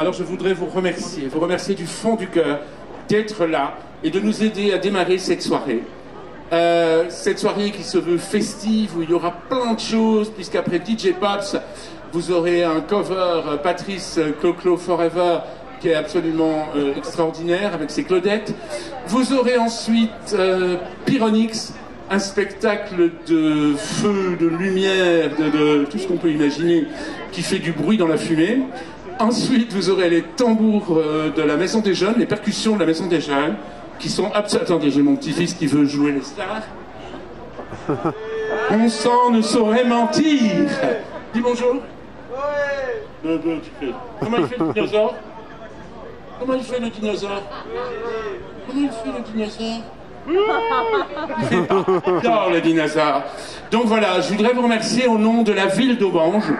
Alors je voudrais vous remercier du fond du cœur d'être là et de nous aider à démarrer cette soirée. Cette soirée qui se veut festive, où il y aura plein de choses, puisqu'après DJ Pops, vous aurez un cover Patrice Clo-Clo Forever qui est absolument extraordinaire avec ses Claudettes. Vous aurez ensuite Pyronix, un spectacle de feu, de lumière, de tout ce qu'on peut imaginer, qui fait du bruit dans la fumée. Ensuite, vous aurez les tambours de la Maison des Jeunes, les percussions de la Maison des Jeunes, qui sont absolument... Attendez, j'ai mon petit-fils qui veut jouer les stars. Bon sang ne saurait mentir. Dis bonjour. Comment il fait le dinosaure? Comment il fait le dinosaure? Comment il fait le dinosaure? J'adore le dinosaure. Donc voilà, je voudrais vous remercier au nom de la ville d'Aubange,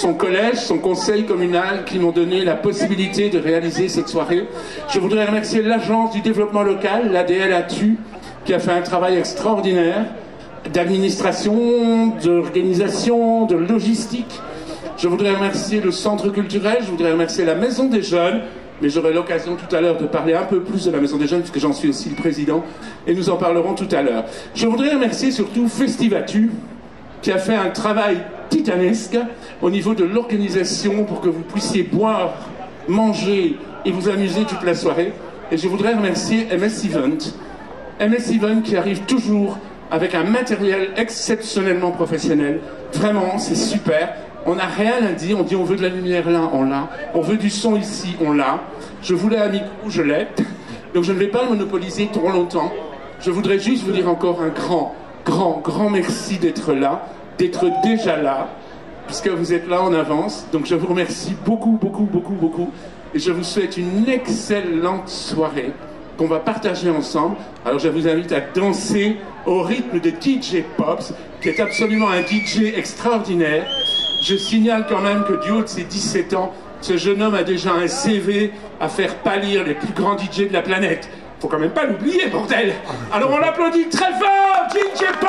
son collège, son conseil communal qui m'ont donné la possibilité de réaliser cette soirée. Je voudrais remercier l'agence du développement local, l'ADL-ATU, qui a fait un travail extraordinaire d'administration, d'organisation, de logistique. Je voudrais remercier le centre culturel, je voudrais remercier la Maison des Jeunes, mais j'aurai l'occasion tout à l'heure de parler un peu plus de la Maison des Jeunes, puisque j'en suis aussi le président, et nous en parlerons tout à l'heure. Je voudrais remercier surtout Festivatu, qui a fait un travail titanesque au niveau de l'organisation pour que vous puissiez boire, manger et vous amuser toute la soirée. Et je voudrais remercier MS Event. MS Event qui arrive toujours avec un matériel exceptionnellement professionnel. Vraiment, c'est super. On n'a rien à dire, on dit on veut de la lumière là, on l'a. On veut du son ici, on l'a. Je voulais un micro, je l'ai. Donc je ne vais pas le monopoliser trop longtemps. Je voudrais juste vous dire encore un grand merci d'être là, d'être déjà là, puisque vous êtes là en avance. Donc je vous remercie beaucoup. Et je vous souhaite une excellente soirée qu'on va partager ensemble. Alors je vous invite à danser au rythme de DJ Pops, qui est absolument un DJ extraordinaire. Je signale quand même que du haut de ses 17 ans, ce jeune homme a déjà un CV à faire pâlir les plus grands DJ de la planète. Faut quand même pas l'oublier, bordel. Alors on l'applaudit très fort, DJ Pops.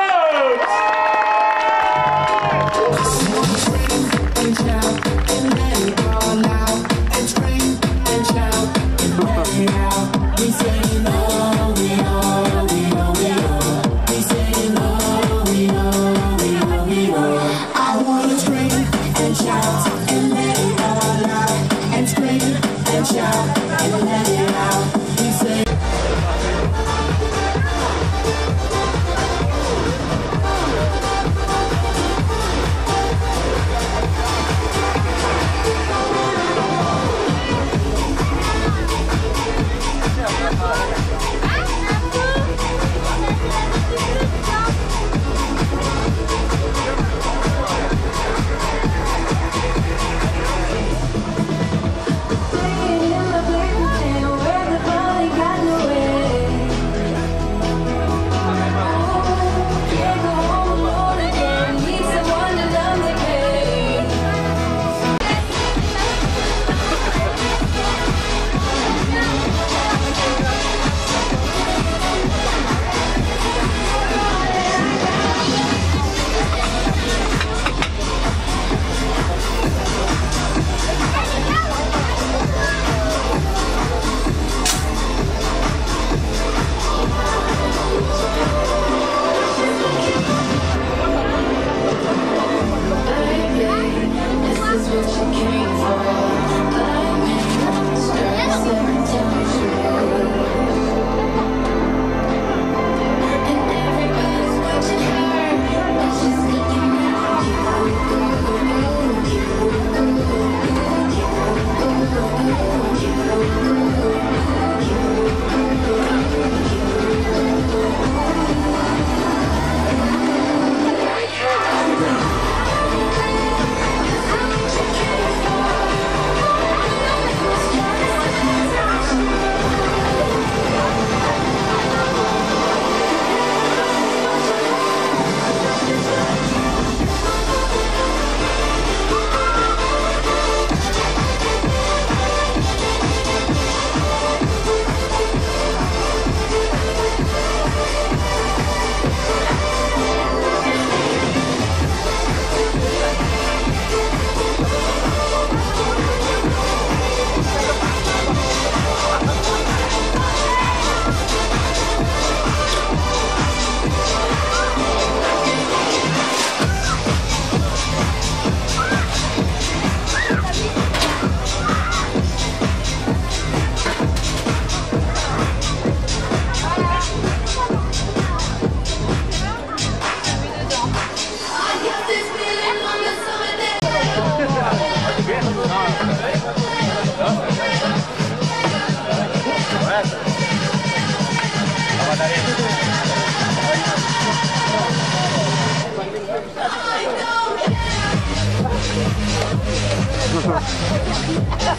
Ouais,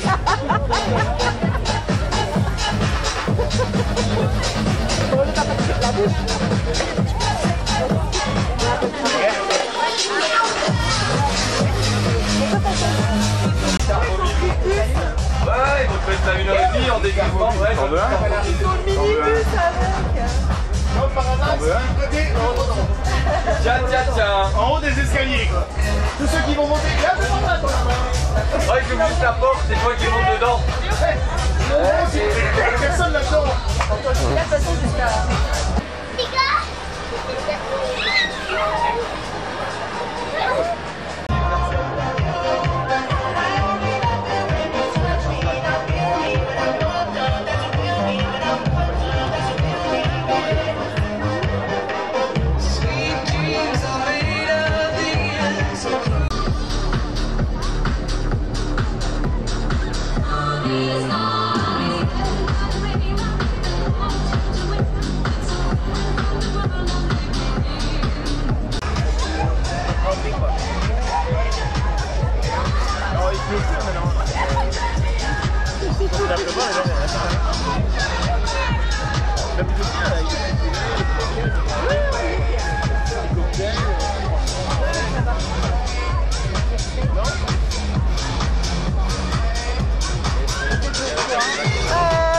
ils vont te mettre la minorité en déguisement, ouais. T'en veux un? T'en veux un? Tiens, tiens, tiens. En haut des escaliers, quoi. Tous ceux qui vont monter, là, devant là, toi. Ouais, je ouvre la porte, c'est toi qui monte dedans. Personne là-dedans. De toute façon, jusqu'à...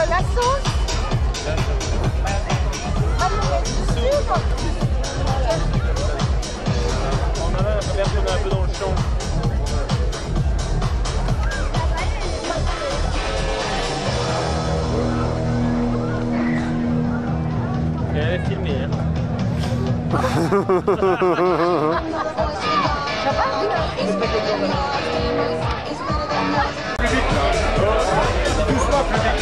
La sauce. On a l'air qu'on est un peu dans le champ. Elle est filmée, hein. Plus vite, là. Doucement, plus vite.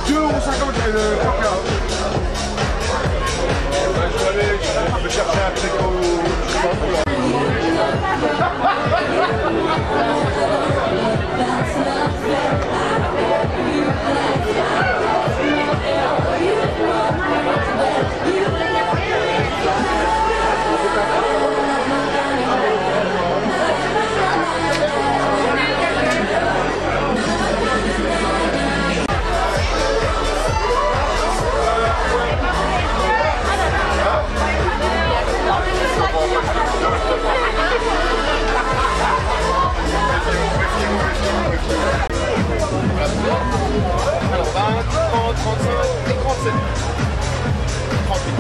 2,50 € le coca. Je vais aller me chercher un truc au... Alors 20, 30, 35 et 37. 38.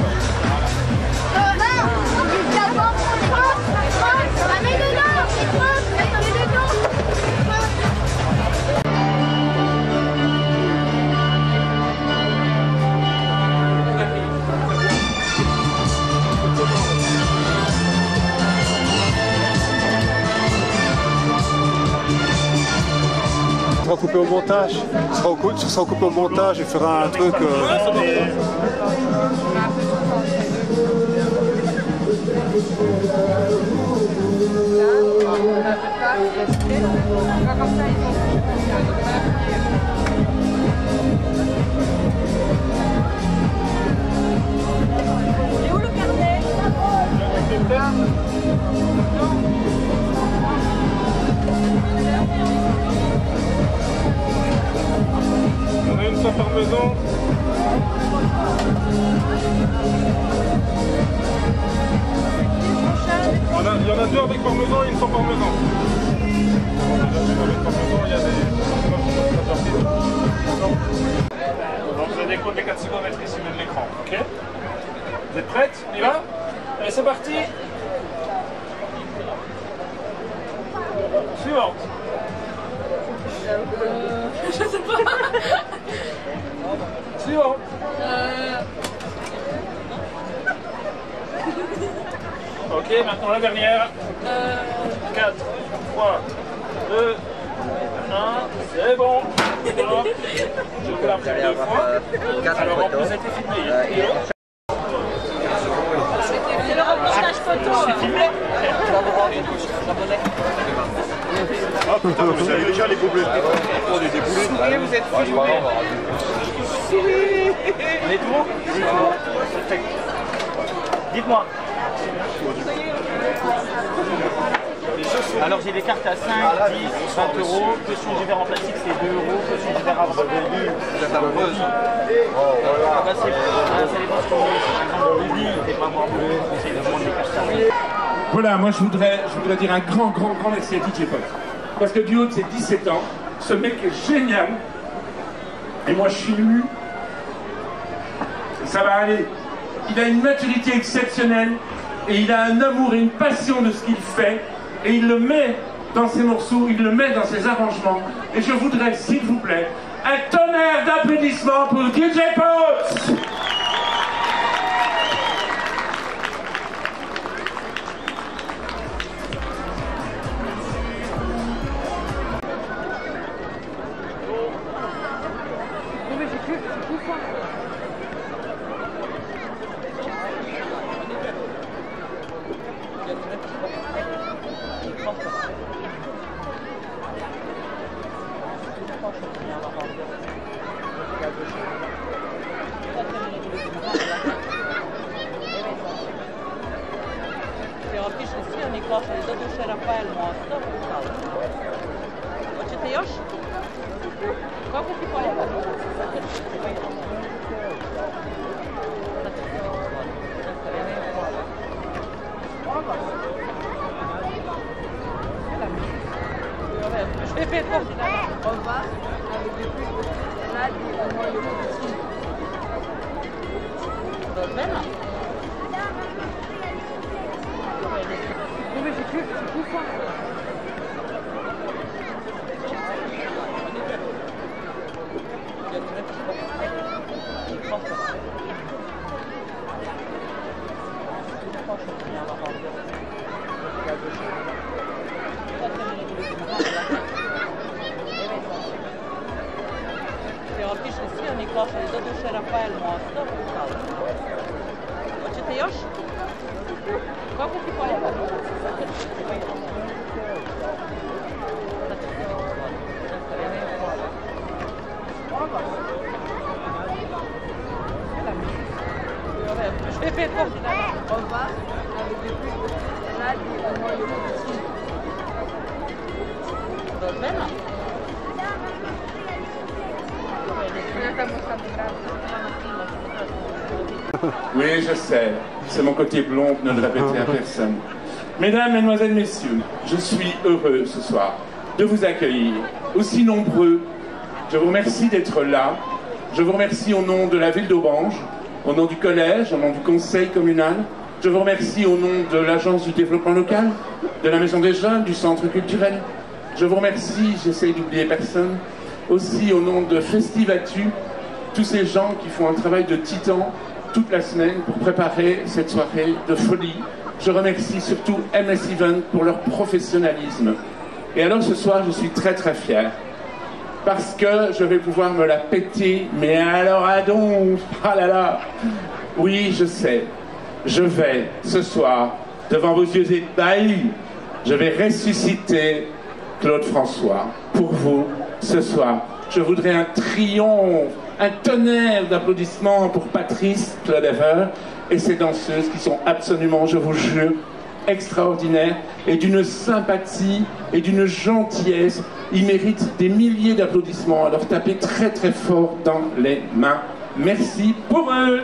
Ça sera coupé au montage. Ça sera coupé au montage et fera un truc. Et où le carnet? On a une sans parmesan. Il y en a deux avec parmesan et une sans parmesan. Avec parmesan, il y a des... Donc vous avez des codes des 4 secondes mettre ici de l'écran, ok? Vous êtes prêtes? On y va? Allez, c'est parti! Suivante. Je sais pas. Suivant. Ok, maintenant la dernière. 4, 3, 2, 1, c'est bon. Voilà. Je vais l'imprimer 2 fois. Alors en plus, ça a été filmé. C'est le reportage photo. C'est filmé. Ah putain, vous avez déjà les gobelets. On est déboulés. Oui, vous êtes filmés. On est tout bon? Dites-moi. Les choses Alors j'ai des cartes à 5, 10, 20 euros. Caution du verre en plastique c'est 2 euros. Caution du verre à bras. Vous êtes amoureuse. Ah bah c'est ça dépend ce qu'on veut. Par exemple dans le lit, t'es pas moi, on conseille de prendre des cartes à 5. Voilà, moi je voudrais dire un grand merci à DJ Pop. Parce que du haut de ses 17 ans, ce mec est génial. Et moi je suis ému. Ça va aller. Il a une maturité exceptionnelle. Et il a un amour et une passion de ce qu'il fait. Et il le met dans ses morceaux, il le met dans ses arrangements. Et je voudrais, s'il vous plaît, un tonnerre d'applaudissements pour DJ Pop. Hoćete još? Koliko ti poljeva? Je vais faire comme on va avec des plus là, mais j'ai plus ça. Otišli svi oni klošari, doduše Rafael Mostov. Hoćete još? Koliko ti poljeva? Je vais faire comme on va avec des plus là, Oui, je sais, c'est mon côté blond de ne le répéter à personne. Mesdames, Mesdemoiselles, Messieurs, je suis heureux ce soir de vous accueillir, aussi nombreux. Je vous remercie d'être là. Je vous remercie au nom de la ville d'Aubange, au nom du collège, au nom du conseil communal. Je vous remercie au nom de l'Agence du développement local, de la Maison des Jeunes, du Centre culturel. Je vous remercie, j'essaye d'oublier personne, aussi au nom de Festivatu, tous ces gens qui font un travail de titan toute la semaine pour préparer cette soirée de folie. Je remercie surtout MS Event pour leur professionnalisme. Et alors ce soir, je suis très fier. Parce que je vais pouvoir me la péter, mais alors donc, ah là là. Oui, je sais, je vais ce soir, devant vos yeux ébahis, je vais ressusciter Claude François. Pour vous, ce soir, je voudrais un triomphe, un tonnerre d'applaudissements pour Patrice Claudever et ses danseuses qui sont absolument, je vous jure, extraordinaires et d'une sympathie et d'une gentillesse. Ils méritent des milliers d'applaudissements. Alors tapez très fort dans les mains. Merci pour eux.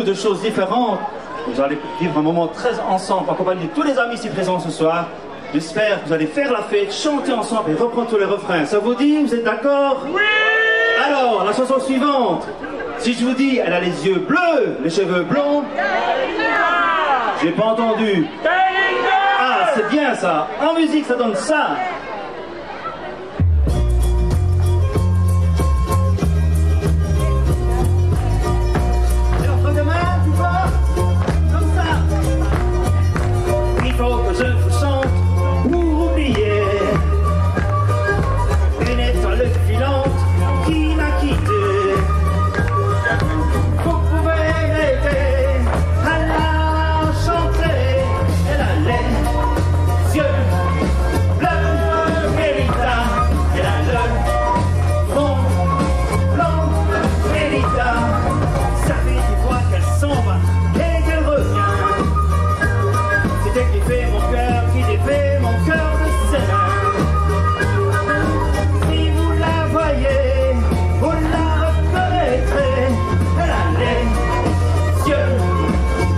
De choses différentes. Vous allez vivre un moment très ensemble, en compagnie de tous les amis ici présents ce soir. J'espère que vous allez faire la fête, chanter ensemble et reprendre tous les refrains. Ça vous dit? Vous êtes d'accord? Oui! Alors, la chanson suivante. Si je vous dis, elle a les yeux bleus, les cheveux blonds. J'ai pas entendu. Ah, c'est bien ça. En musique, ça donne ça. Et on fait demain, tu vois? Comme ça. Il faut que je vous chante pour oublier une étoile filante qui m'a quitté. Vous pouvez rêver à la chanter. Elle a les yeux bleus, Mérita. Elle a le front blanc, Mérita. Ça fait 10 fois qu'elle s'en va et qu'elle revient. C'est elle qui fait mon cœur, qui défait mon cœur de ses mains. Si vous la voyez, vous la reconnaîtrez. Elle a les yeux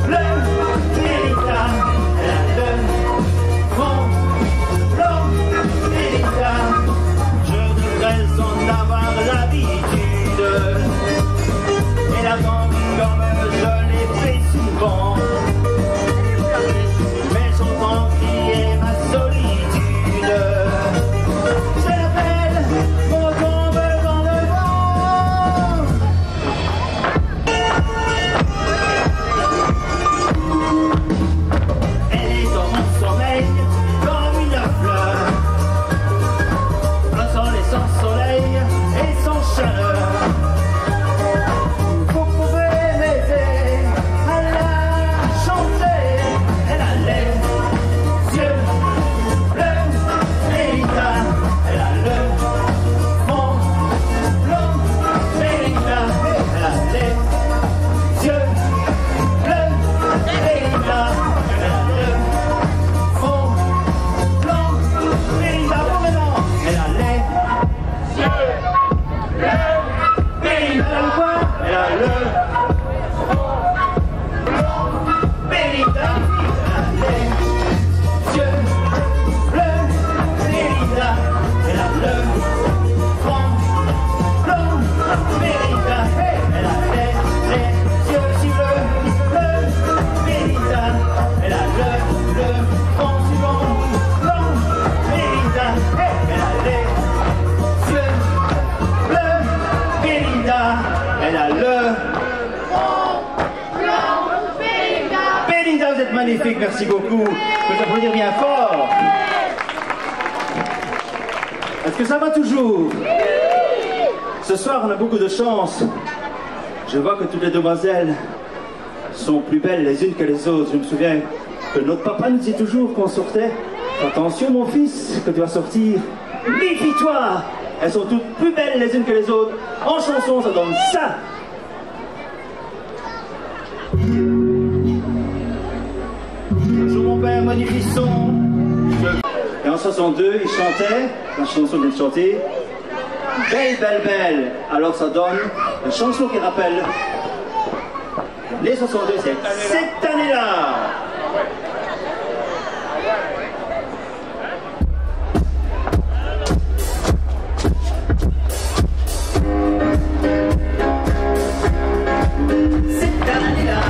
bleus, Mérita. Elle a le front blanc, Mérita. Je devrais en avoir l'habitude et l'attendre comme je l'ai fait souvent. Mais son temps qui est ma solitude, je l'appelle mon tombe dans le vent. Elle est dans mon sommeil comme une fleur, un soleil sans soleil et sans chaleur. Vous pouvez m'aider à la chanter. Elle a les yeux bleus, Mérita. Elle a le front blanc, Mérita. Elle a les yeux bleus, Mérita. Elle a le front blanc, Mérita. Bon maintenant, elle a les yeux bleus, Mérita. Elle a le quoi? Elle a le Mérita. Elle a les yeux bleus, Mérita. Elle a le front blanc, Mérita. Elle a les yeux si bleus, Mérita. Elle a le front si blanc, Mérita. Elle a les yeux bleus, Mérita. Elle a le Belinda, vous êtes magnifique, merci beaucoup. Vous applaudir bien fort. Est-ce que ça va toujours? Ce soir, on a beaucoup de chance. Je vois que toutes les demoiselles sont plus belles les unes que les autres. Je me souviens que notre papa nous disait toujours qu'on sortait. Attention mon fils, que tu vas sortir. Méfie-toi. Elles sont toutes plus belles les unes que les autres. En chanson, ça donne ça. Bonjour mon père, magnifique son. Et en 62, il chantait, la chanson qu'il chantait, Belle, belle, belle. Alors ça donne une chanson qui rappelle les 62, c'est cette année-là. Cette année-là,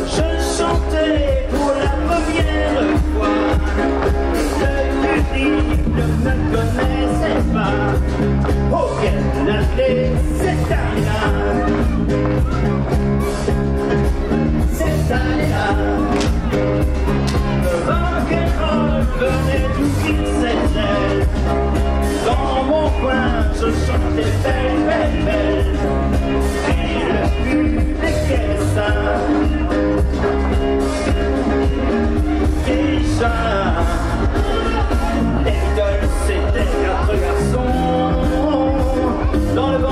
je chantais pour la première fois. Le public ne me connaissait pas. Oh, quelle année, cette année-là. Cette année-là, le rock'n'roll venait d'ouvrir ses ailes. Dans mon coin, je chantais belle, belle, belle. Et le public est ça. Déjà, les Beatles, c'était 4 garçons dans le vent.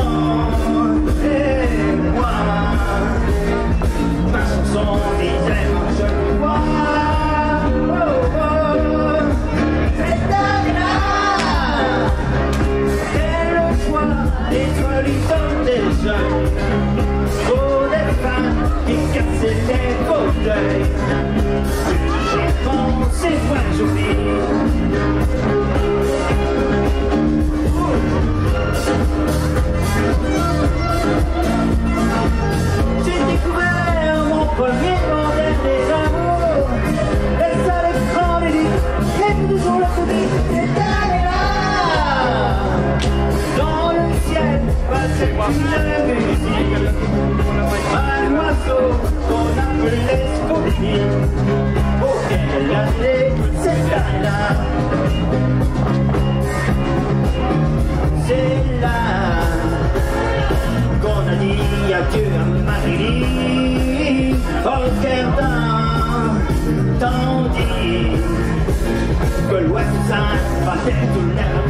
que le voisin va être tout l'air.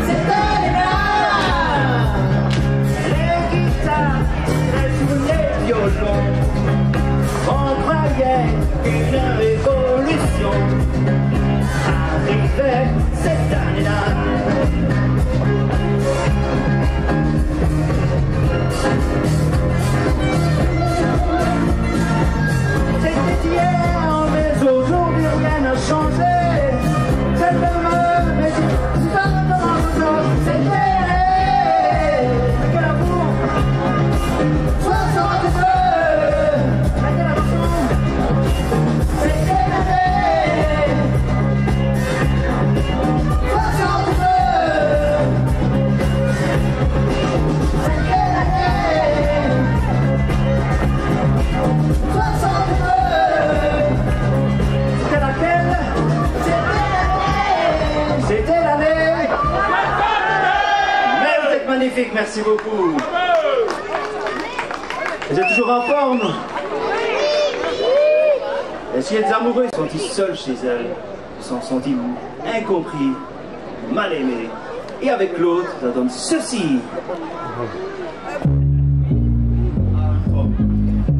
C'était là, les guitares, les violons. On croyait qu'une révolution arrivait cette année-là. C'était hier, mais aujourd'hui rien n'a changé. C'est le même, mais c'est pas dans c'était quel amour 62. C'était l'année 62. C'était l'année 62. C'était laquelle? C'était l'année. Mais vous êtes magnifique, merci beaucoup. Vous êtes toujours en forme? Est-ce qu'il y a des amoureux qui sont sentis seuls chez elles? Ils se sont sentis incompris, mal aimés. Et avec l'autre, ça donne ceci.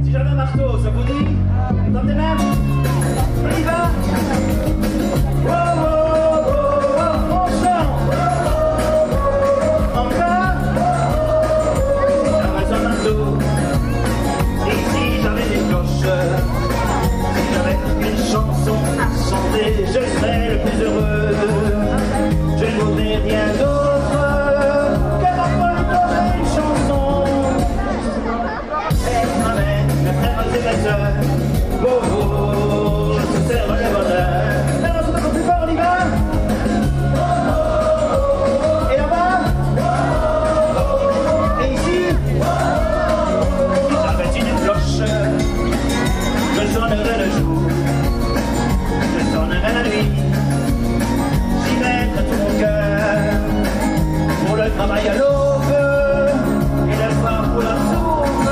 Si j'avais un marteau, ça vous dit? Tentez même. On y va. Oh, oh, oh, oh, on chante. Encore. J'avais un marteau. Et si j'avais des cloches, si j'avais une chanson à chanter, je serais le plus heureux. Je ne voudrais rien d'autre que d'apprendre une chanson. Et ma mère, mes frères et mes sœurs, oh, oh, ce serait le bonheur. Alors, c'est encore plus fort, on y va. Et là-bas. Et ici. Si j'avais une cloche, je sonnerais le jour, je sonnerais la nuit. J'y mettrais tout mon cœur pour le travail à l'aube et le soir pour la soupe.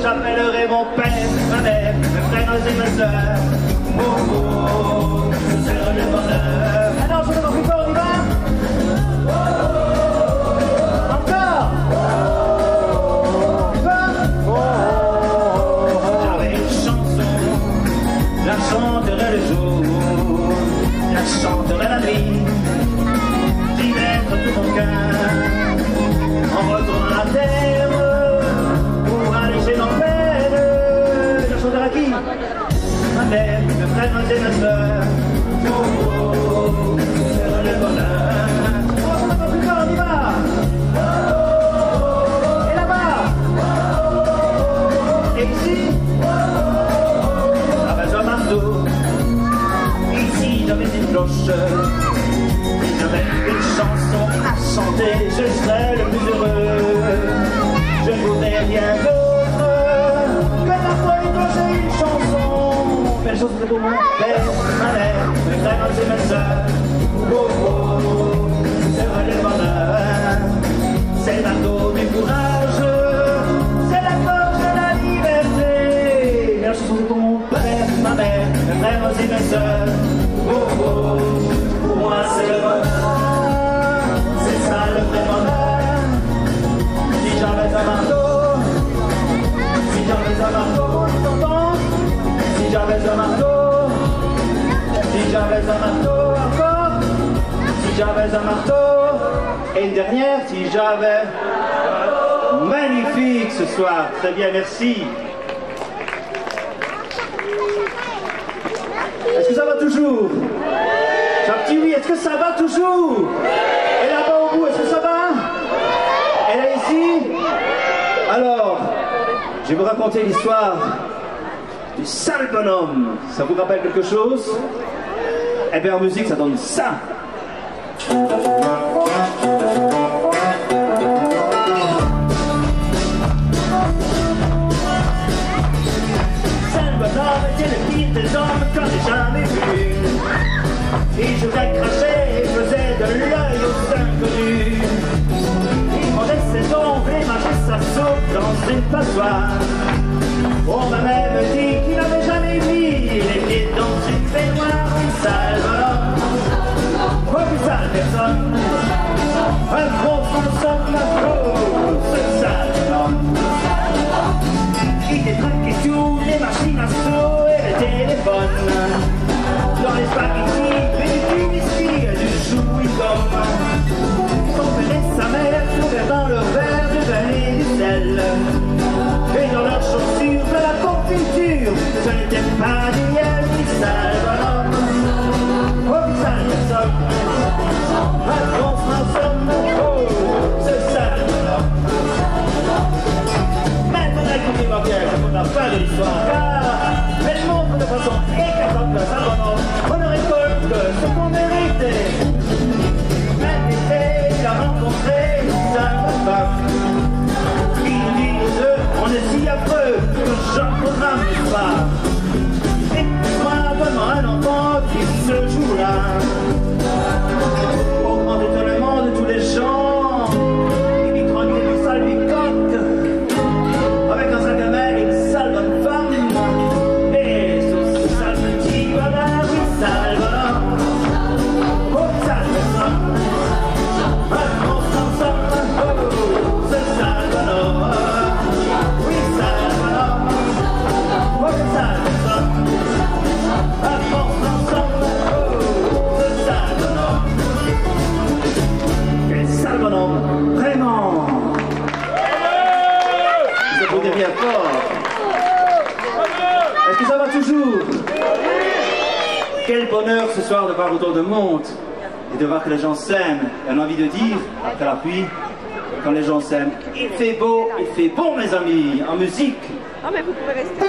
J'appellerai mon père, ma mère, mes frères et mes sœurs. Oh, oh, ce serait le bonheur. Ah non, je ne m'en fous pas, on y va. Encore. On y va. J'avais une chanson, la chanterai le jour, la chanterai la nuit. J'y mettrai tout mon cœur en retournant à la terre pour alléger nos peines. Je chanterai à qui? Ma mère, mes frères et mes sœurs. Oh, oh, c'est le bonheur. Oh, on n'a pas plus tard, on y va. Et là-bas. Et ici. J'avais un marteau. Ici, j'avais une cloche. Si j'avais une chanson à chanter, je serais le plus heureux. Je ne voudrais rien d'autre que d'apprendre une chanson. Belle chose pour mon père, ma mère, mes frères et mes sœurs. Oh, oh, c'est vrai le bonheur. C'est le bateau du courage. C'est la force de la liberté. Belle chose pour mon père, ma mère, mes frères et mes sœurs. Oh, oh, pour moi c'est le bonheur. C'est ça le vrai bonheur. Si j'avais un marteau, si j'avais un marteau, t'entends? Si j'avais un marteau, si j'avais un marteau encore, si j'avais un marteau, et une dernière, si j'avais. Magnifique ce soir, très bien, merci. Est-ce que ça va toujours? J'ai un petit oui, est-ce que ça va toujours? Et là-bas au bout, est-ce que ça va? Et là ici? Alors, je vais vous raconter l'histoire du sale bonhomme. Ça vous rappelle quelque chose? Eh bien en musique ça donne ça. Sale bonhomme était le pire des hommes que j'ai jamais vu. Il jouait craché et faisait de l'œil aux inconnus. Il mordait ses ongles et mangeait sa soupe dans une passoire. On m'a même dit qu'il n'avait jamais vu les bonne. Dans les spaghettis, du whisky, du chewing-gum. Son père et sa mère trouvaient dans leur verre de vin et du sel. Et dans leurs chaussures de la confiture, ce n'était pas du miel ni sale bonhomme. Oh, sale personne, on s'en somme, oh, ce sale bonhomme. Maintenant, écoutez-moi bien, c'est la fin de l'histoire, car elle montre de façon éclatante le sale bonhomme. On ne récolte que ce qu'on méritait. Même l'été, il a rencontré une sale femme. On est si affreux que j'en programme pas. Et moi, vraiment un enfant qui ce jour-là, au grand étonnement de tous les gens, il lui tranquille une sale bicoque, avec un sac à main et une sale bonne femme. Et ce sale petit bonheur, oui, sale bonheur, oh, sale bonheur, un monstre ensemble, oh, ce sale bonheur. Vraiment. Vous applaudissez bien fort. Est-ce que ça va toujours? Quel bonheur ce soir de voir autant de monde et de voir que les gens s'aiment. On a envie de dire, après la pluie, quand les gens s'aiment, il fait beau, il fait bon mes amis, en musique. Ah mais vous pouvez rester.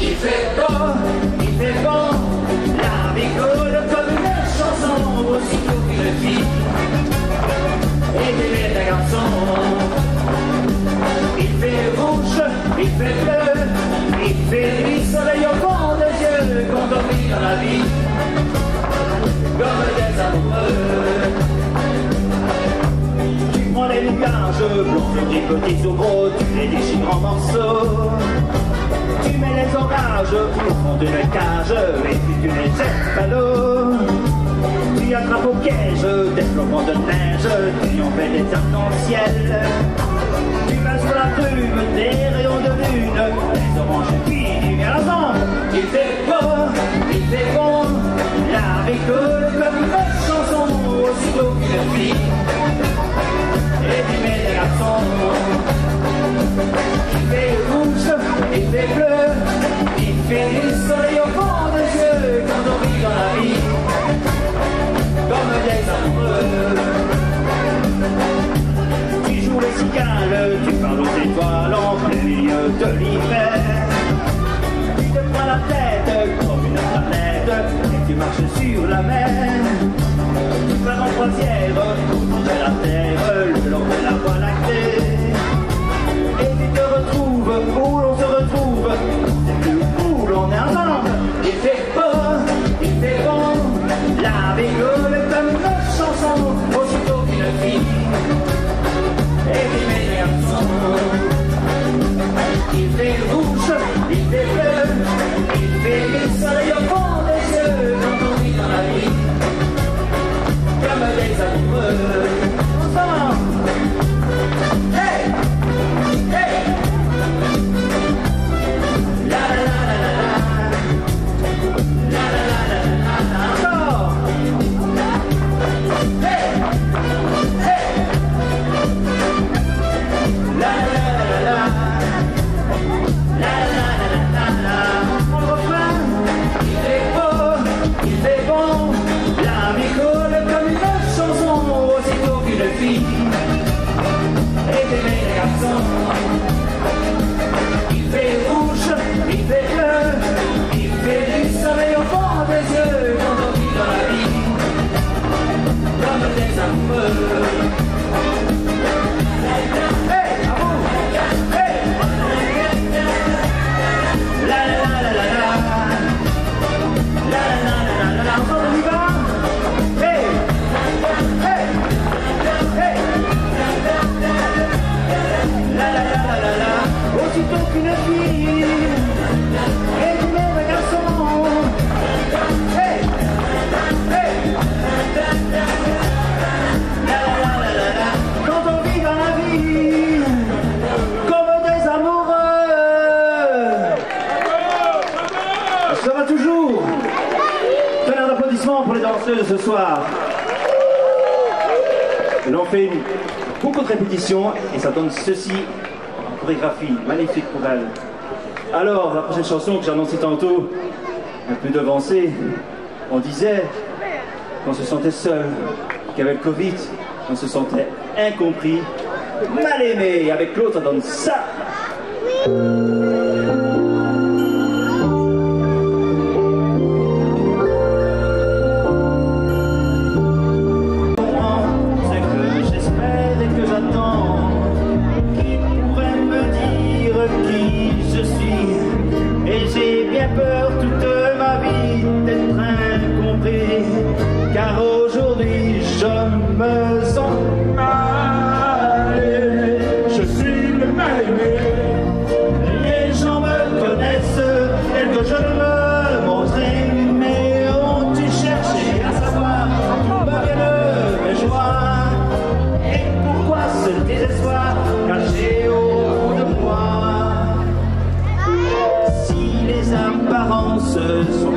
Il fait bon, la vie coule comme une chanson, aussitôt qu'une fille et des bêtes garçons. Il fait rouge, il fait bleu, il fait nuit, soleil au fond des yeux, quand on vit dans la vie, comme des amoureux. Tu prends les nuages blancs, des petits ou gros, tu les déchires en morceaux. Tu mets les orages au fond d'une cage et puis tu les jettes à l'eau. Tu attrapes au piège des flocons de neige, tu en fais des cercles dans le ciel. Tu vas sur la brume des rayons de lune, les oranges et puis du gazon. Il fait bon, la vie coule comme une chanson, aussitôt qu'une fille et tu mets des garçons. Il fait rouge, il fait bleu, il fait du soleil au fond des yeux, quand on vit dans la vie, comme des amoureux. Tu joues les cigales, tu parles aux étoiles en plein milieu de l'hiver. Tu te prends la tête comme une planète et tu marches sur la mer. Tu pars en croisière autour de la terre, le long de la voie lactée. Et tu te retrouves où l'on se retrouve, c'est plus où l'on est ensemble. Il fait bon, la vie coule comme une chanson, aussitôt qu'une fille et puis mes garçons. Il fait rouge, il fait bleu, il fait le soleil au fond des yeux, quand on vit dans la vie, comme des amoureux. Ensemble. danseuses ce soir. Elles ont fait beaucoup de répétitions et ça donne ceci en chorégraphie magnifique pour elles. Alors, la prochaine chanson que j'ai annoncée tantôt, un peu devancée, on disait qu'on se sentait seul, qu'avec le Covid, on se sentait incompris, mal aimé. Et avec l'autre, ça donne ça.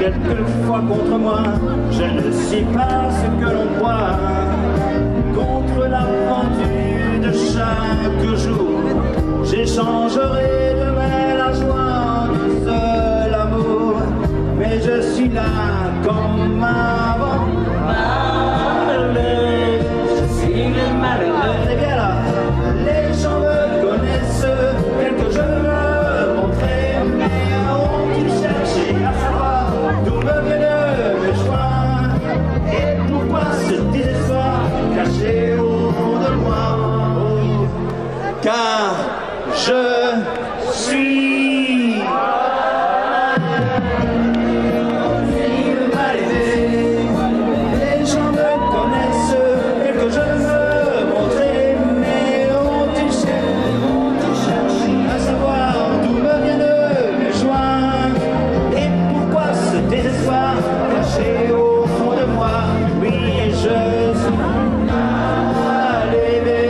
Quelquefois contre moi, je ne sais pas ce que l'on croit. Contre l'aventure de chaque jour, j'échangerai demain la joie d'un seul amour. Mais je suis là comme avant. Malheureux, je suis le malheureux. C'est bien là. Les gens me connaissent, quelque je veux montrer, mais ont-ils cherché à savoir d'où me viennent mes joies et pourquoi ce désespoir caché au fond de moi? Oh, car je suis le mal aimé. Les gens me connaissent, quelque je veux montrer, mais ont-ils cherché à savoir d'où me viennent mes joies et pourquoi ce désespoir caché au fond de moi? Oui, je suis mal aimé,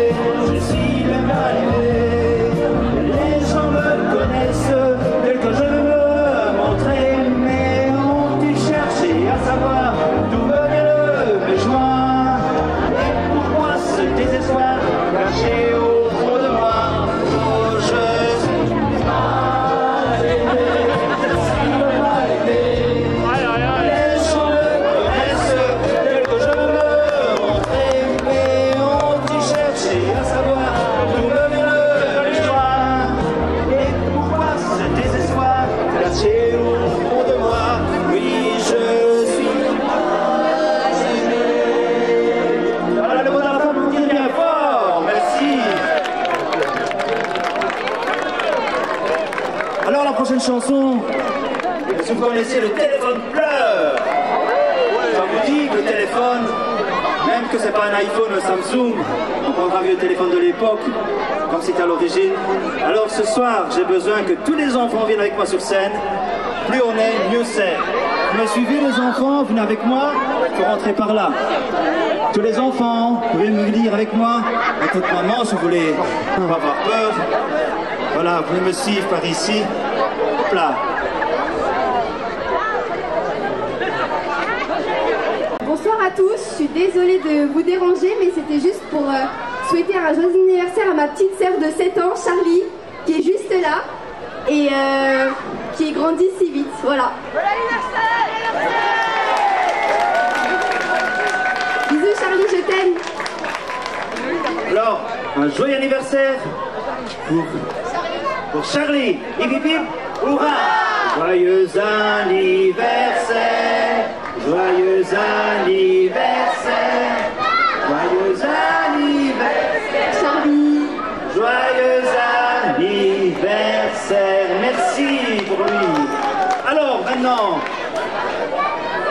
je suis le mal aimé. Les gens me connaissent, tel que je veux montrer, mais ont-ils cherché à savoir d'où me viennent mes joies et pourquoi ce désespoir caché au fond de moi? Oh, je suis mal aimé, je suis le mal aimé. Les gens me connaissent, tel que je veux montrer, mais ont-ils cherché à savoir d'où me viennent mes joies et pourquoi ce désespoir caché au fond de moi? Oui, je suis mal aimé. Voilà le mot de la fin, vous dites bien fort, merci. Alors la prochaine chanson, si vous connaissez le téléphone pleure, ça vous dit que le téléphone, même que c'est pas un iPhone ou un Samsung, on prendra un vieux téléphone de l'époque, comme c'était à l'origine. Alors ce soir, j'ai besoin que tous les enfants viennent avec moi sur scène. Plus on est, mieux c'est. Vous me suivez les enfants, venez avec moi, il faut rentrer par là. Tous les enfants, vous pouvez me dire avec moi, avec votre maman si vous voulez, on va avoir peur. Voilà, vous pouvez me suivre par ici. Hop là. Bonsoir à tous, je suis désolée de vous déranger, mais c'était juste pour souhaiter un joyeux anniversaire à ma petite sœur de 7 ans, Charlie, qui est juste là, et qui grandit si vite, voilà. Bon anniversaire! Bisous Charlie, je t'aime. Alors, un joyeux anniversaire pour Charlie. Hip hip hip, hurrah! Joyeux anniversaire, joyeux anniversaire, joyeux anniversaire, Charlie. joyeux anniversaire. Merci pour lui. Alors, maintenant,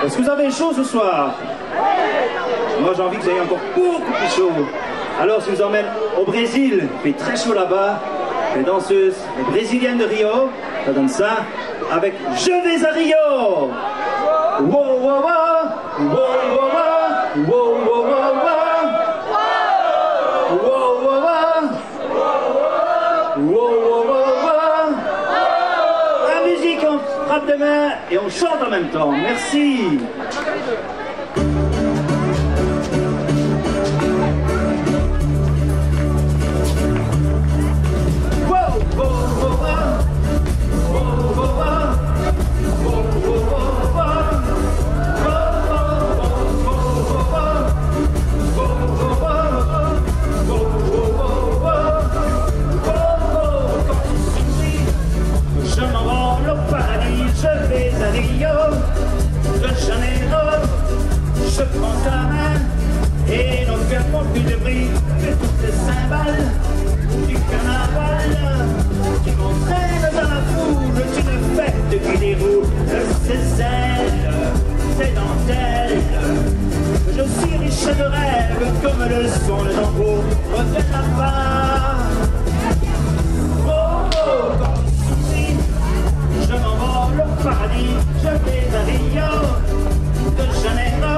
est-ce que vous avez chaud ce soir? Moi, j'ai envie que vous ayez encore beaucoup plus chaud. Alors, je vous emmène au Brésil. Il fait très chaud là-bas. Les danseuses, les brésiliennes de Rio, ça donne ça avec Je vais à Rio. Wow, wow, wow, wow, wow, wow, wow, wow, wow, wow, wow. La musique, on frappe des mains et on chante en même temps. Merci. ces ailes, ces dentelles. Je suis riche de rêves comme le son de tambour reviennent là-bas. Oh, oh, quand tu souris, je m'envole au paradis, je vais à Rio de Janeiro.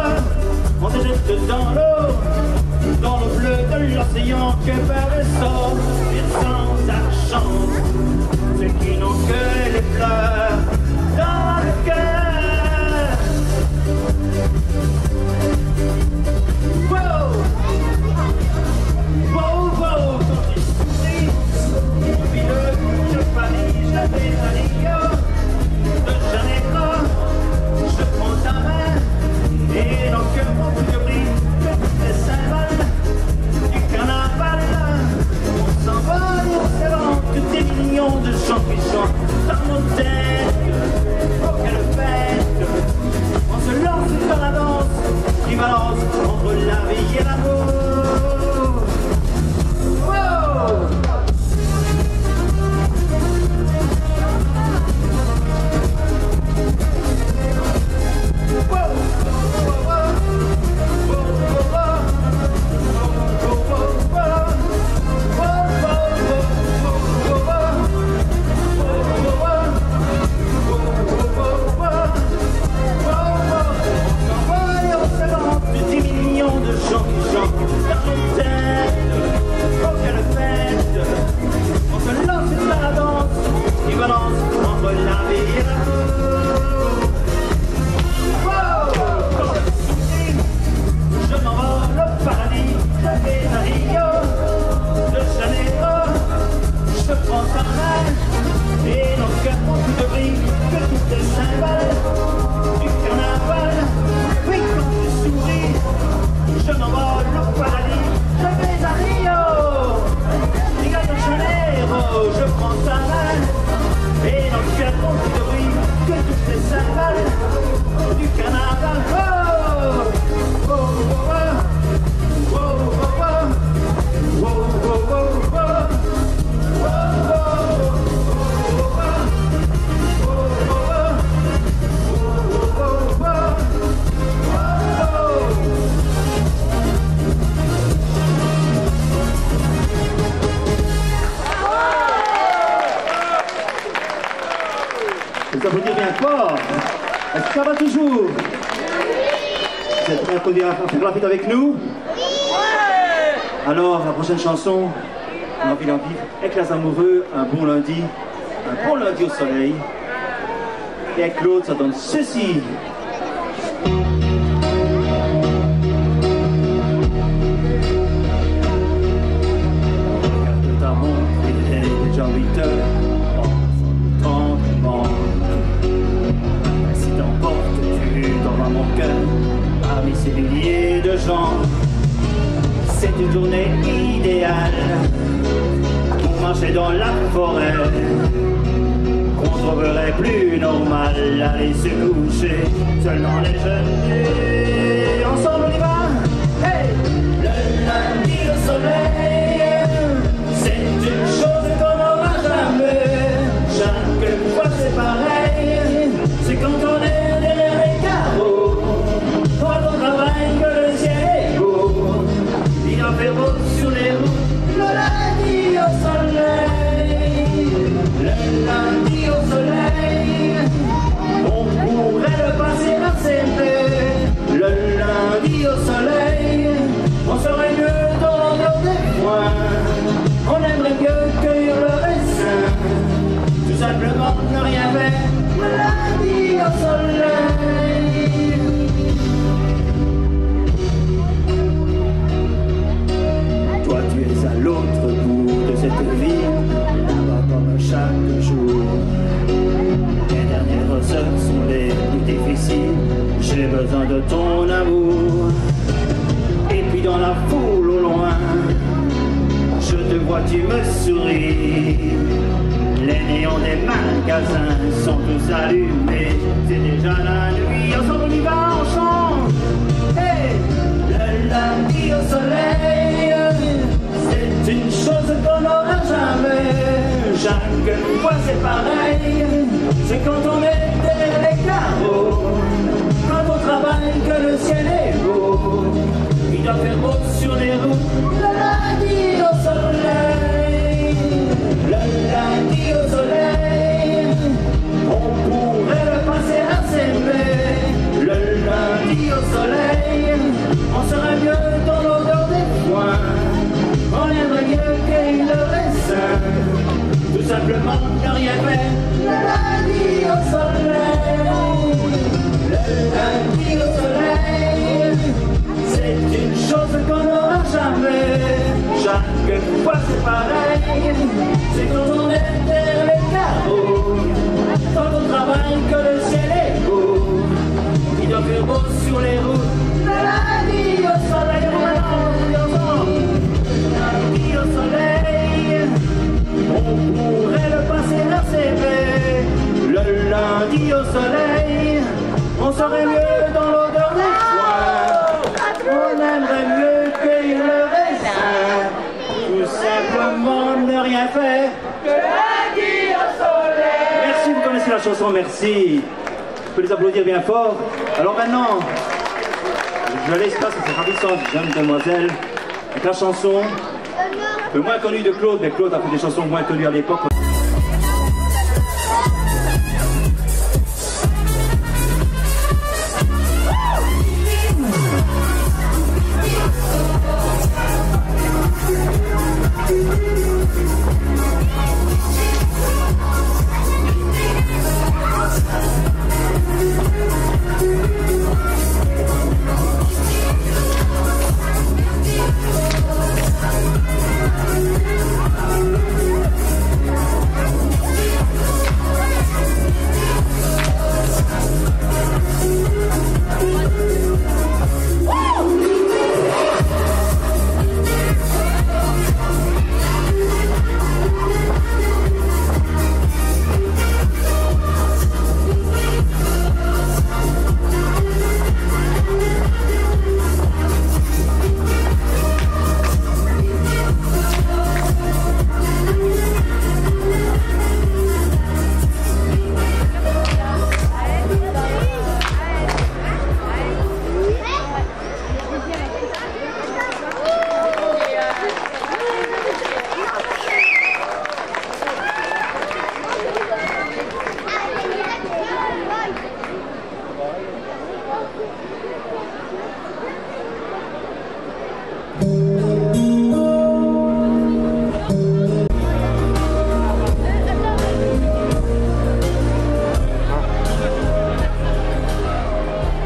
On te jette dans l'eau bleue de l'océan que par le sort, et sans argent, ceux qui n'ont que les fleurs dans le cœur. Wow, wow, wow, quand tu souris, puis le Paris, je vais à Rio de Janeiro, je prends ta main. Et nos cœurs n'ont plus de prix que toutes les symboles du carnaval. On s'envole et on s'évente des millions de gens qui chantent dans nos têtes. Oh, quelle fête! On se lance dans la danse qui balance entre la vie et l'amour. Wow! Ça vous dit bien fort. Est-ce que ça va toujours? Vous êtes prêts à faire la fête avec nous? Alors, la prochaine chanson, on va vivre avec les amoureux, un bon lundi au soleil. Et avec l'autre, ça donne ceci. Regarde ta montre, il est déjà 8 heures. Ainsi t'emportes-tu dans mon cœur parmi ces milliers de gens. C'est une journée idéale pour marcher dans la forêt, qu'on trouverait plus normal aller se coucher seulement les jeunes. Ensemble on y va. Hey, le lundi au soleil, c'est une chose qu'on n'aura jamais. Chaque fois c'est pareil, c'est quand on est derrière les carreaux, quand on travaille que le ciel est beau. Il en fait beau sur les routes, le lundi au soleil. Le lundi au soleil, on pourrait le passer à s'aimer. Le lundi au soleil, on serait mieux dans des coins. On aimerait mieux cueillir le raisin, tout simplement ne rien faire. Le lundi au soleil. Toi tu es à l'autre bout de cette vie, là-bas comme chaque jour. Les dernières heures sont les plus difficiles, j'ai besoin de ton amour. Et puis dans la foule au loin, je te vois, tu me souris. Les néons des magasins sont tous allumés, c'est déjà la nuit. Ensemble on y va, on chante. Hey, le lundi au soleil, c'est une chose qu'on n'aura jamais. Chaque fois c'est pareil, c'est quand on est derrière les cartes. carreaux. Quand on travaille, que le ciel est beau, il doit faire beau sur les routes. Le lundi au soleil, le lundi au soleil, on pourrait le passer à s'aimer. Le lundi au soleil, on serait mieux dans l'odeur des foins. On aimerait mieux cueillir le raisin, tout simplement car rien fait. Le lundi au soleil, le lundi au soleil, c'est une chose qu'on n'aura jamais. Chaque fois c'est pareil, c'est quand on est derrière les carreaux, quand on travaille que le ciel est beau, il doit faire beau sur les routes. Le lundi au soleil, lundi au soleil, on pourrait le passer à s'aimer. Le lundi au soleil, on serait mieux dans l'odeur des foins. On aimerait mieux cueillir le raisin, tout simplement ne rien faire. Le lundi au soleil. Merci, vous connaissez la chanson, merci. Je peux les applaudir bien fort. Alors maintenant, je laisse passer cette ravissante jeune demoiselle avec la chanson un peu moins connue de Claude, mais Claude a fait des chansons moins connues à l'époque.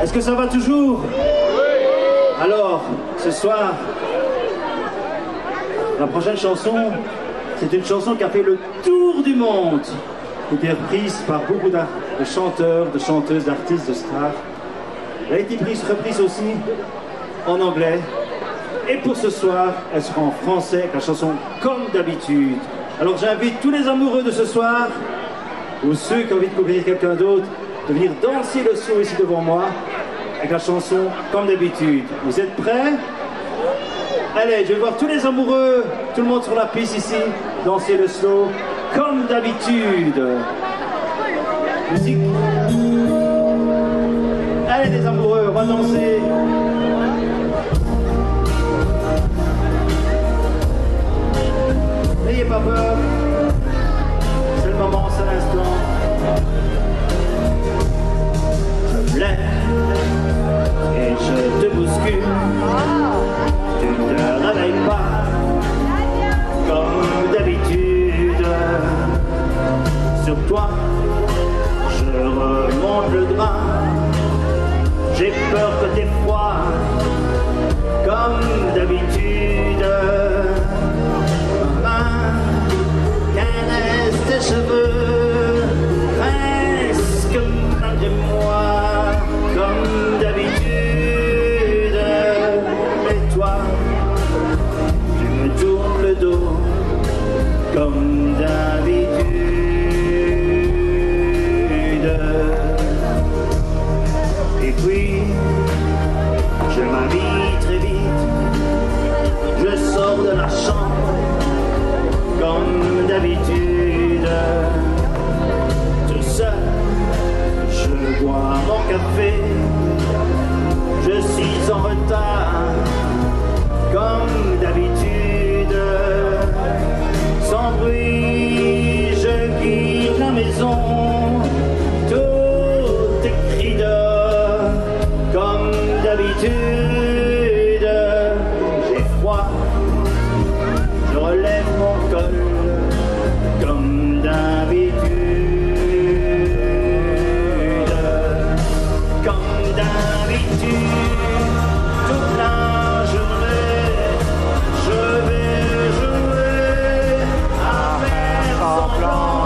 Est-ce que ça va toujours? Oui. Alors, ce soir, la prochaine chanson, c'est une chanson qui a fait le tour du monde. Elle a été reprise par beaucoup de chanteurs, de chanteuses, d'artistes, de stars. Elle a été reprise aussi en anglais. Et pour ce soir, elle sera en français avec la chanson Comme d'habitude. Alors j'invite tous les amoureux de ce soir, ou ceux qui ont envie de découvrir quelqu'un d'autre, de venir danser le slow ici devant moi, avec la chanson Comme d'habitude. Vous êtes prêts? Allez, je vais voir tous les amoureux, tout le monde sur la piste ici, danser le slow Comme d'habitude. Musique. Allez les amoureux, on va danser. N'ayez pas peur, c'est le moment, c'est l'instant. Je me lève et je te bouscule. Tu ne te réveilles pas comme d'habitude. Sur toi, je remonte le drap. J'ai peur que t'aies froid comme d'habitude. Ma main caresse tes cheveux, presque malgré moi, comme d'habitude. Et toi, tu me tournes le dos, comme d'habitude. maison, tout écrit dehors, comme d'habitude. J'ai froid, je relève mon col, comme d'habitude. Comme d'habitude, toute la journée, je vais jouer à faire semblant.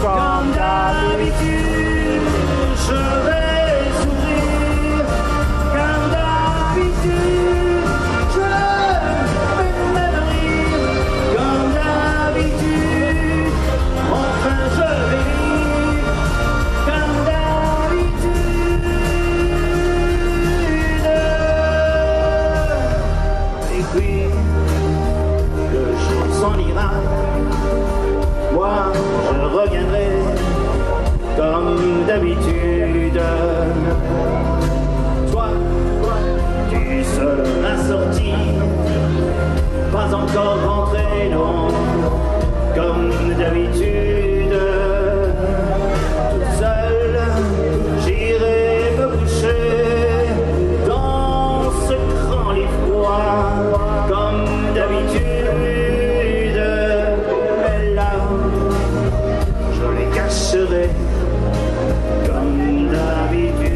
Comme d'habitude, je vais sourire. Comme d'habitude, je vais même rire. Comme d'habitude, enfin je vais rire. Comme d'habitude. Et puis, le jour s'en ira. Moi, je reviendrai comme d'habitude. Toi, tu seras sorti, pas encore rentré, non, comme d'habitude. Toute seule, j'irai me coucher dans ce grand lit froid, comme d'habitude. Mais là, je les cacherai comme d'habitude.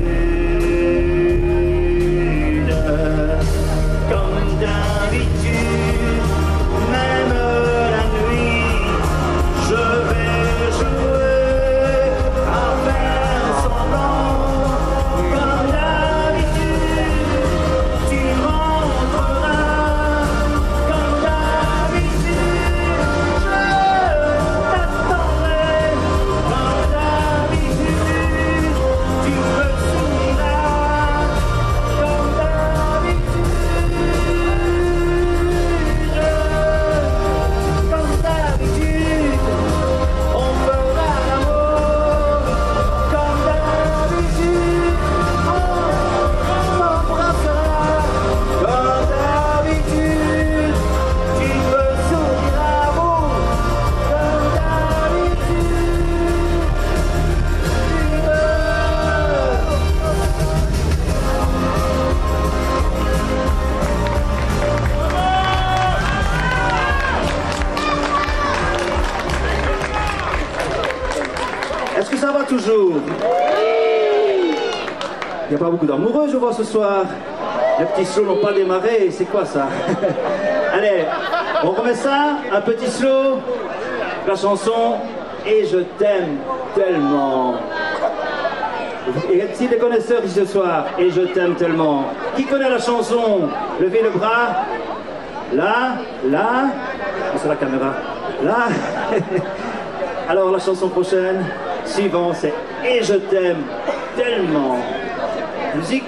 Comme d'habitude, même la nuit, je vais jouer à faire semblant. Comme d'habitude, tu rentreras. Comme d'habitude, je t'attendrai. Comme d'habitude, tu me souriras. Comme d'habitude, on fera l'amour. Comme d'habitude, on s'embrassera. Comme d'habitude, tu me souriras beau. Comme d'habitude, Est-ce que ça va toujours? Il n'y a pas beaucoup d'amoureux, je vois, ce soir. Les petits slows n'ont pas démarré, c'est quoi ça? Allez, on remet ça, un petit slow, la chanson « Et je t'aime tellement ». Y a-t-il des connaisseurs ici ce soir? « Et je t'aime tellement ». Qui connaît la chanson? Levez le bras. Là, là, c'est la caméra. Là. Alors la chanson prochaine, suivant, c'est « Et je t'aime tellement ». Musique.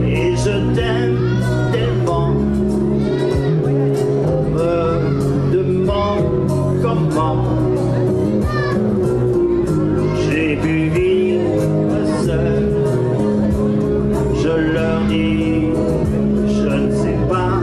Et je t'aime tellement, me demande comment j'ai pu vivre seul. Je leur dis, je ne sais pas.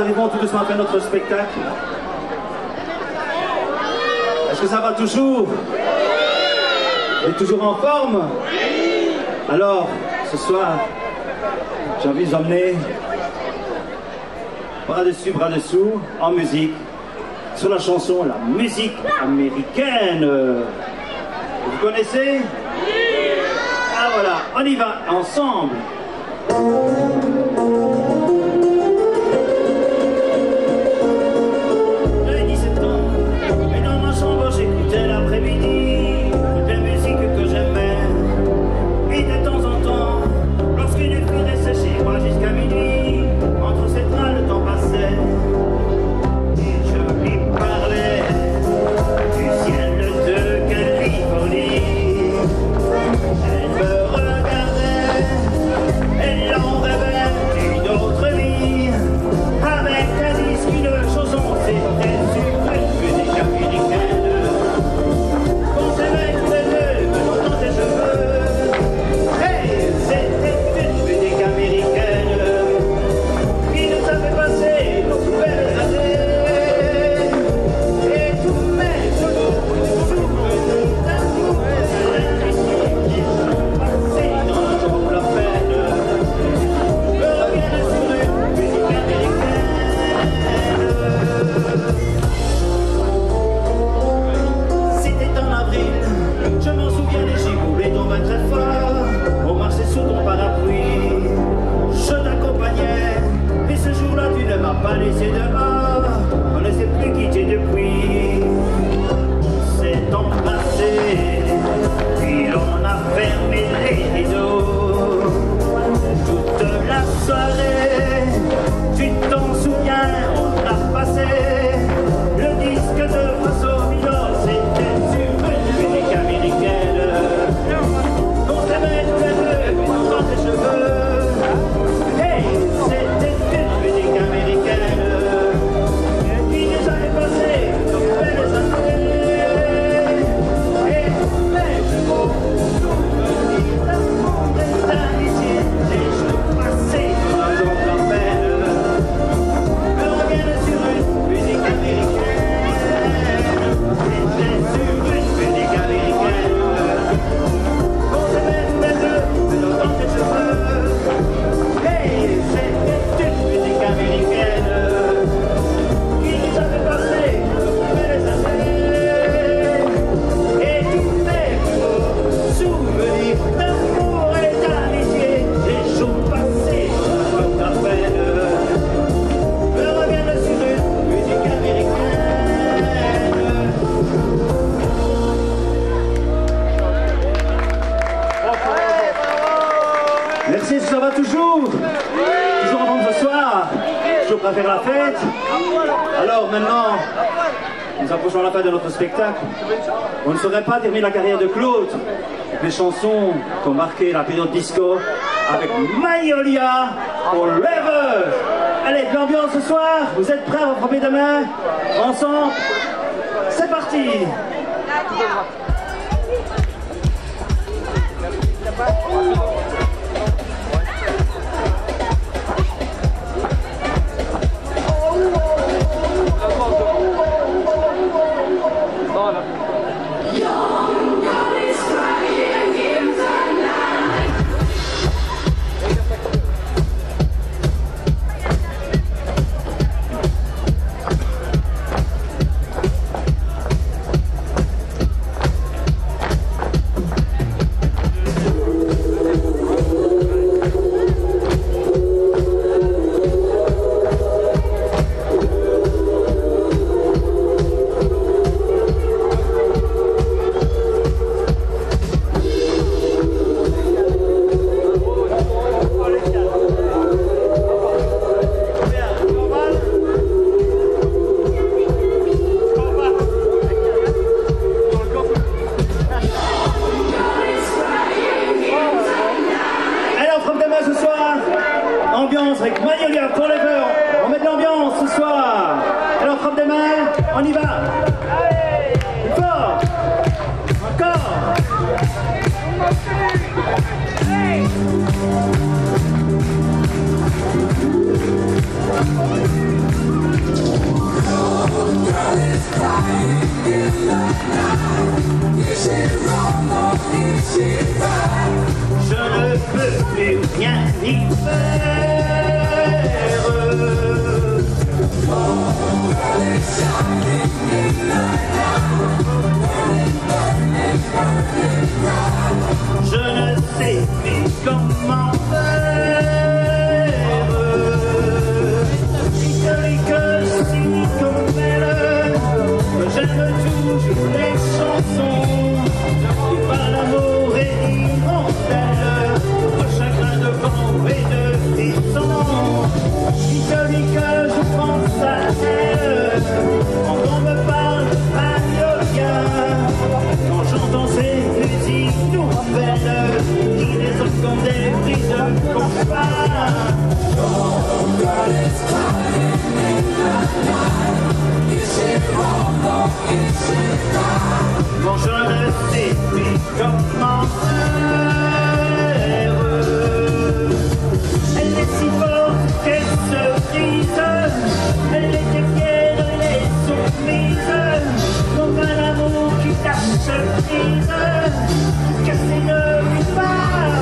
arrivons tout doucement à faire notre spectacle. Est-ce que ça va toujours? Vous êtes toujours en forme? Alors, ce soir, j'ai envie de vous emmener bras dessus, bras dessous, en musique, sur la chanson La musique américaine. Vous connaissez? Ah voilà, on y va ensemble. J'avais 17 ans, et dans ma chambre j'écoutais l'après-midi toutes les musiques que j'aimais. Et de temps en temps, lorsqu'une fille restait chez moi jusqu'à minuit, entre ses bras le temps passait. Et je lui parlais du ciel de Californie. Elle me regardait, elle en rêvait une autre vie. Avec un disque, une chanson, c'était sur une musique américaine. Qu'on s'aimait tous les deux, venant dans tes cheveux. Hey, c'était une musique américaine qui nous a fait passer nos belles années. Et tous mes souvenirs d'amour et d'amitié qui sont passés dans la peine me reviennent sur une musique américaine. C'était en avril, je m'en souviens, les giboulées tombaient très fort. On marchait sous ton parapluie, je t'accompagnais. Et ce jour-là, tu ne m'as pas laissé dehors. On ne s'est plus quitté depuis. On s'est embrassé, puis on a fermé les rideaux. Toute la soirée, tu t'en souviens, on a passé le disque de François Villon. C'était sur une musique américaine. On s'aimait tous les deux, dans tes cheveux. Hey, c'était une musique américaine qui nous avait passé nos belles années. Et tous les plus beaux souvenirs d'amour et d'amitié, les jours passés dans la peine me reviennent sur une musique américaine. C'était sur une musique américaine. On s'aimait tous les deux, dans tes cheveux. Hey, c'était une musique américaine qui nous a fait passer nos belles années. Et tous les plus beaux souvenirs d'amour et d'amitié, les jours passés dans la peine me reviennent sur une musique américaine. Merci, ça va toujours? Toujours en forme ce soir? Toujours prêt à faire la fête? Alors maintenant, nous approchons la fin de notre spectacle. On ne saurait pas terminer la carrière de Claude. Les chansons qui ont marqué la période disco avec Magnolia Forever. Allez, de l'ambiance ce soir. Vous êtes prêts à vous frapper de main? Ensemble? C'est parti! Avec Magnolia Forever, on met de l'ambiance ce soir. Alors frappe des mains, on y va. Allez, fort, encore. Hey. Je ne peux plus rien y faire. Je ne sais plus comment faire. Que si comme elle, j'aime toujours les chansons qui parlent d'amour et d'hirondelle, de chagrin de vent et de frisson. Que je pense à elle quand on me parle de Magnolia, quand j'entends ces musiques nouvelles qui résonnent comme des prises de compas. Bon, je ne sais plus comment faire. Elle est si forte qu'elle se brise. Elle est fière, elle est soumise, comme un amour qui cache prise. Casser ne vit pas,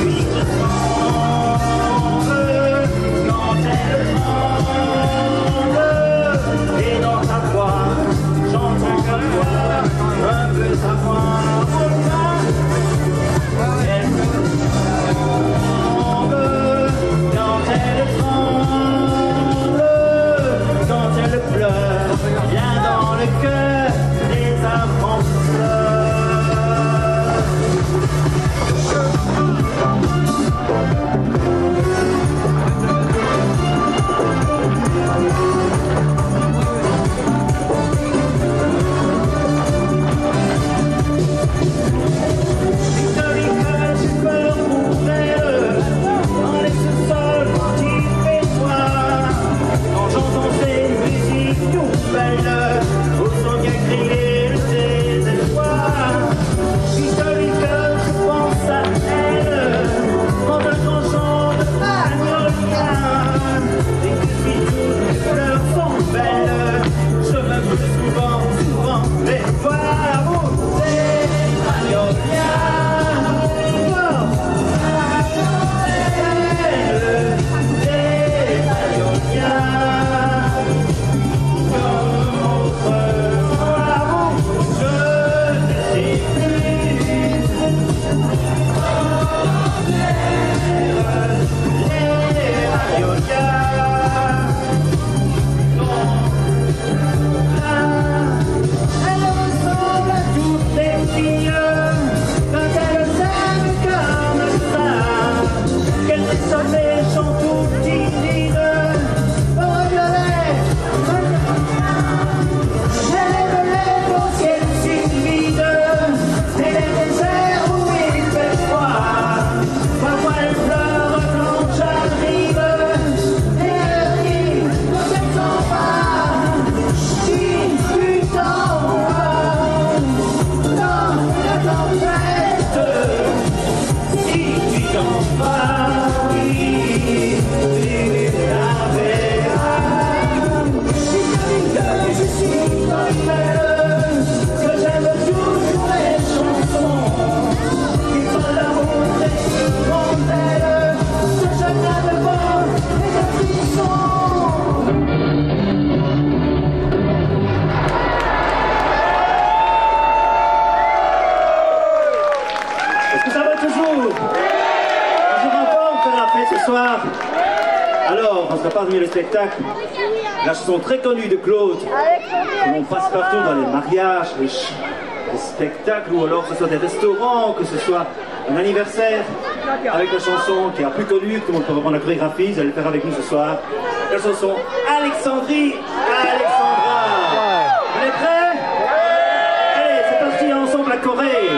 oui je tremble quand elle tremble. Et dans ta voix, j'entends ta voix, un peu sa voix pourquoi elle tremble quand elle tremble, quand elle pleure, bien dans le cœur des avant-fleurs. Au son bien crié le désespoir, historique, je pense à elle, quand un grand chant de magnolia, et que si toutes les fleurs sont belles, je me veux souvent les voir pousser. Magnolia, parmi le spectacle, la chanson très connue de Claude, que l'on passe partout dans les mariages, les spectacles, ou alors que ce soit des restaurants, que ce soit un anniversaire, avec la chanson qui est la plus connue, que tout le monde peut reprendre la chorégraphie, vous allez le faire avec nous ce soir, la chanson Alexandrie, Alexandra. Vous êtes prêts? Allez, c'est parti, ensemble la Corée.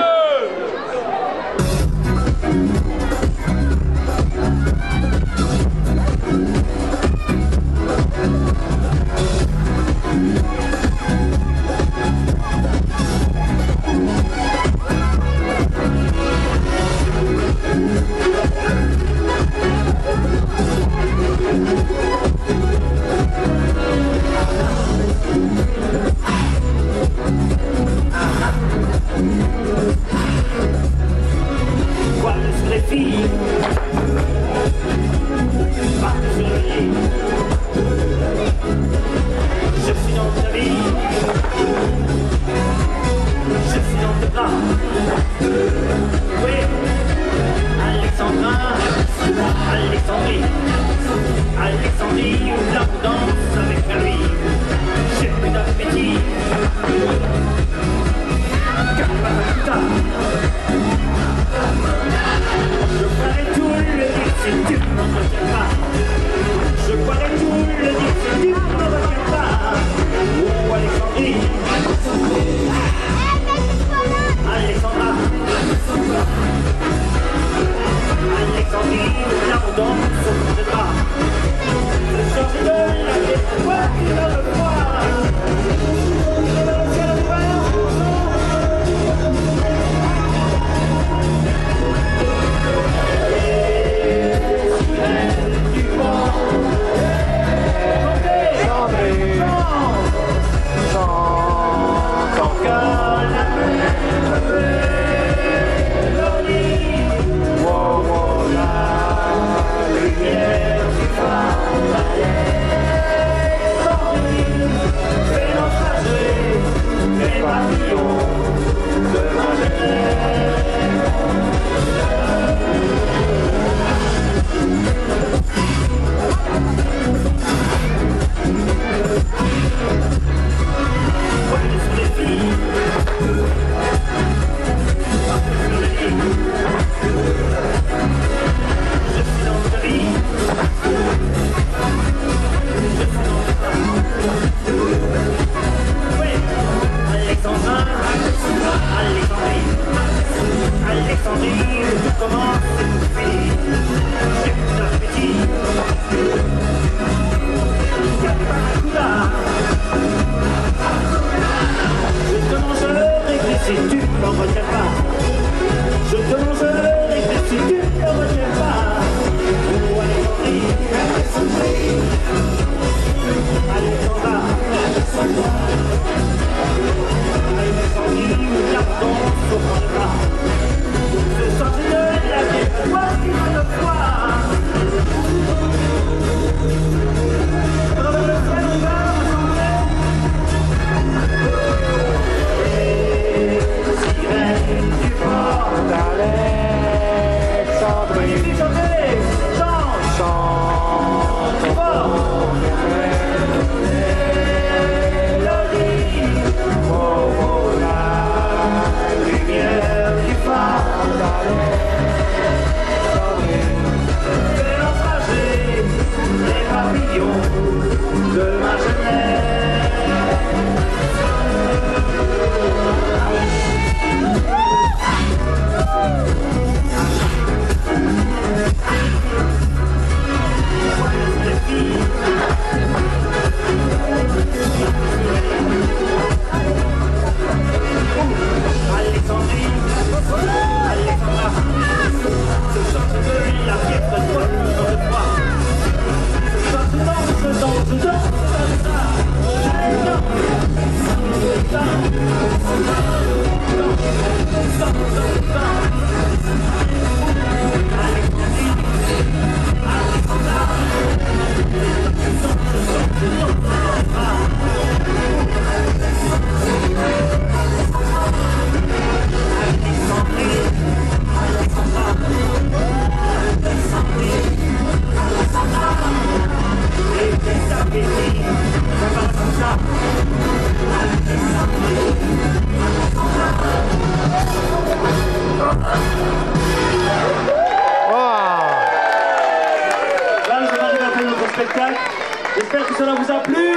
J'espère que cela vous a plu.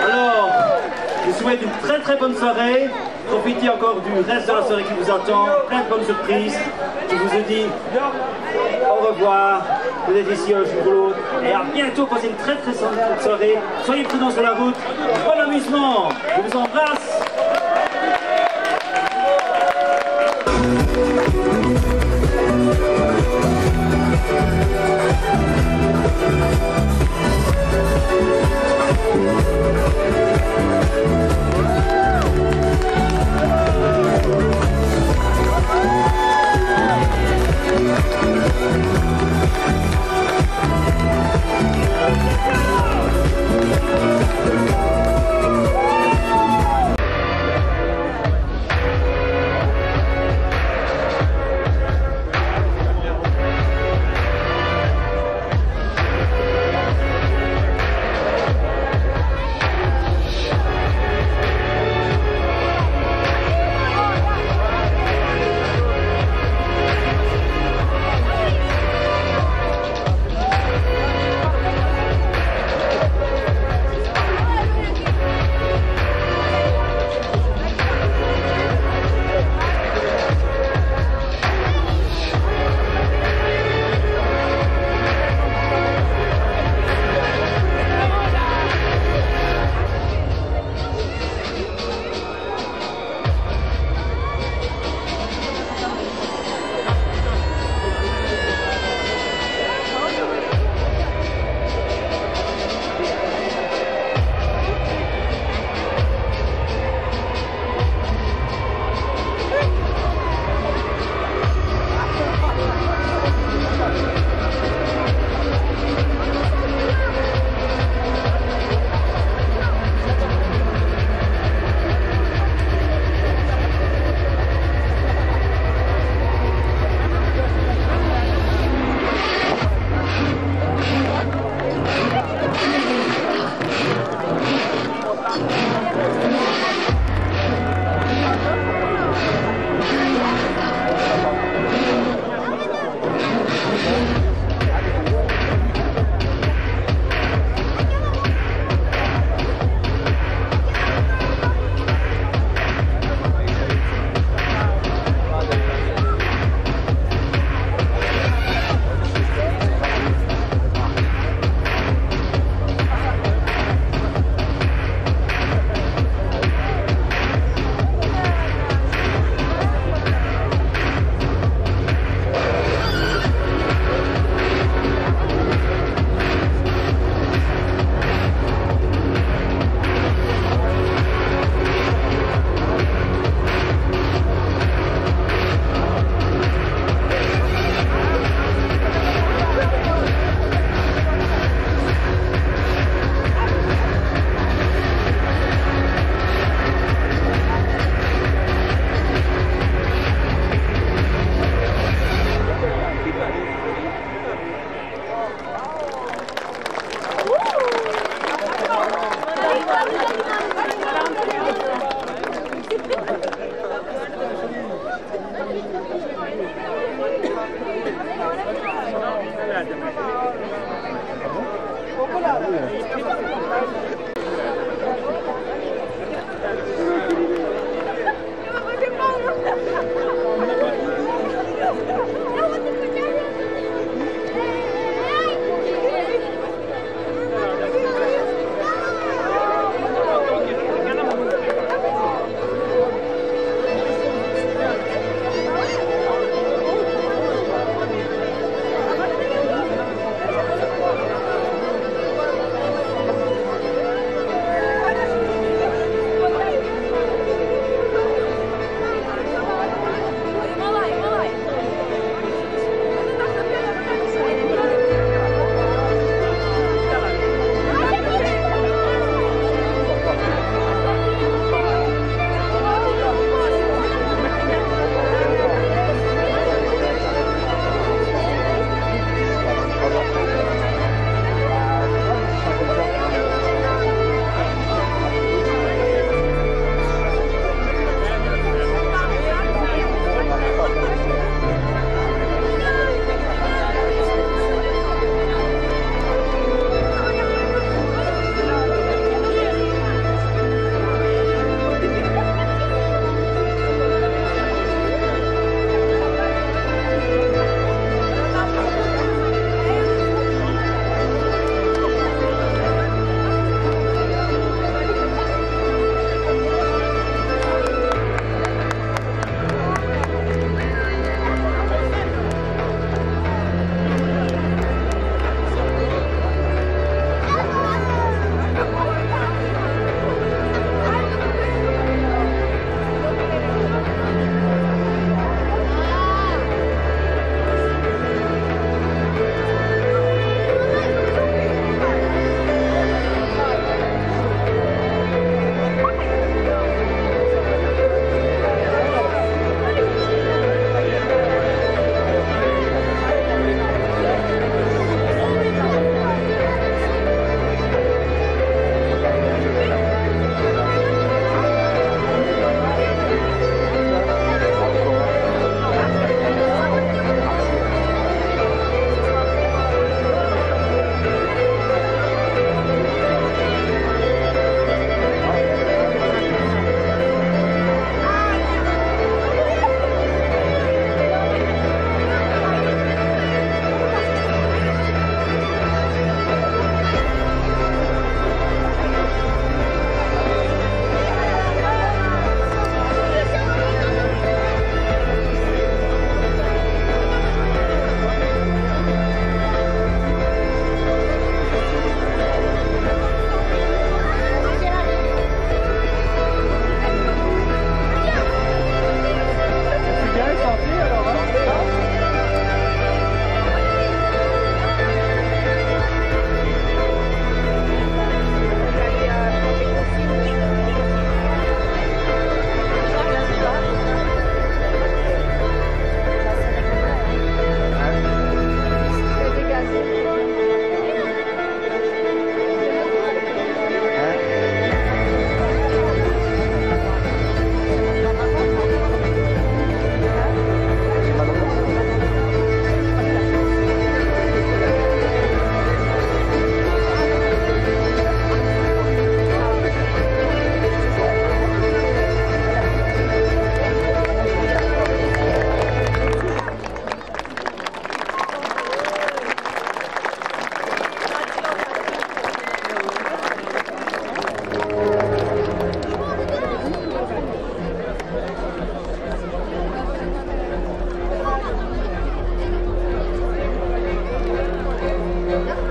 Alors, je vous souhaite une très très bonne soirée. Profitez encore du reste de la soirée qui vous attend. Plein de bonnes surprises. Je vous dis au revoir. Vous êtes ici un jour ou l'autre. Et à bientôt. Passez une très très bonne soirée. Soyez prudents sur la route. Bon amusement. Je vous embrasse. Merci.